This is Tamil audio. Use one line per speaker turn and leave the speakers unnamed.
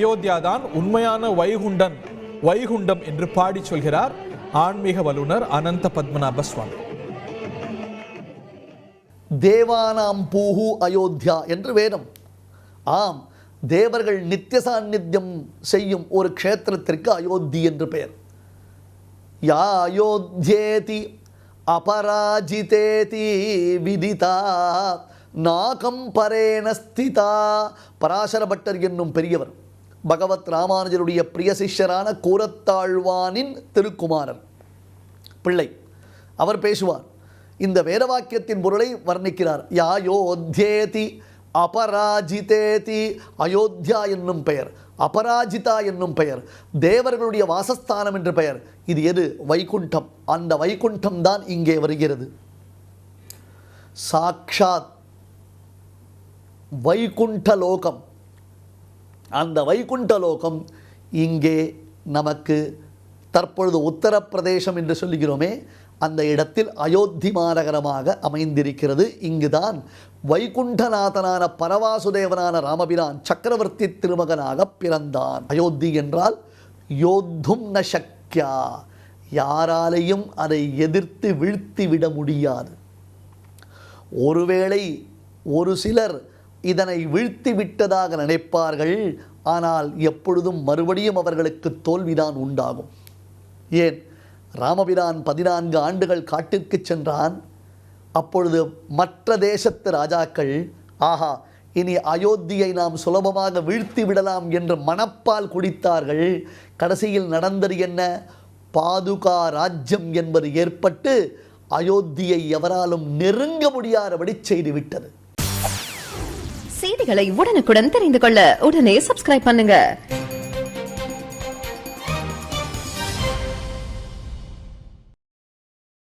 அயோத்தியா தான் உண்மையான வைகுண்டம் என்று பாடி சொல்கிறார் ஆன்மீக வல்லுநர் அனந்த பத்மநாப சுவாமி.
தேவானாம் பூஹு அயோத்தியா என்று வேதம். ஆம், தேவர்கள் நித்திய சாநித்தியம் செய்யும் ஒரு க்ஷேத்திரத்திற்கு அயோத்தி என்று பெயர். யா அயோத்தியேதி அபராஜிதேதி விதிதா நாகம் பரேண ஸ்திதா. பராசர பட்டர் என்னும் பெரியவர் பகவத் ராமானுஜருடைய பிரிய சிஷ்யரான கூரத்தாழ்வானின் திருக்குமாரர் பிள்ளை. அவர் பேசுவார். இந்த வேத வாக்கியத்தின் பொருளை வர்ணிக்கிறார். யாயோத்யேதி அபராஜிதேதி. அயோத்தியா என்னும் பெயர், அபராஜிதா என்னும் பெயர், தேவர்களுடைய வாசஸ்தானம் என்று பெயர். இது எது? வைகுண்டம். அந்த வைகுண்டம் தான் இங்கே வருகிறது. சாக்ஷாத் வைகுண்ட லோகம். அந்த வைகுண்ட லோகம் இங்கே நமக்கு தற்பொழுது உத்தரப்பிரதேசம் என்று சொல்லுகிறோமே, அந்த இடத்தில் அயோத்தி மாநகரமாக அமைந்திருக்கிறது. இங்குதான் வைகுண்டநாதனான பரவாசுதேவனான ராமபிரான் சக்கரவர்த்தி திருமகனாக பிறந்தான். அயோத்தி என்றால் யோத்தும் ந சக்யா, யாராலையும் அதை எதிர்த்து வீழ்த்தி விட முடியாது. ஒருவேளை ஒரு சிலர் இதனை வீழ்த்தி விட்டதாக நினைப்பார்கள். ஆனால் எப்பொழுதும் மறுபடியும் அவர்களுக்கு தோல்விதான் உண்டாகும். ஏன்? ராமபிரான் 14 ஆண்டுகள் காட்டிற்கு சென்றான். அப்பொழுது மற்ற தேசத்து ராஜாக்கள் ஆஹா, இனி அயோத்தியை நாம் சுலபமாக வீழ்த்தி விடலாம் என்று மனப்பால் குடித்தார்கள். கடைசியில் நடந்தது என்ன? பாதுகா ராஜ்யம் என்பது ஏற்பட்டு அயோத்தியை எவராலும் நெருங்க முடியாதபடி செய்துவிட்டது.
செய்திகளை உடனுக்குடன் தெரிந்து கொள்ள உடனே சப்ஸ்கிரைப் பண்ணுங்க.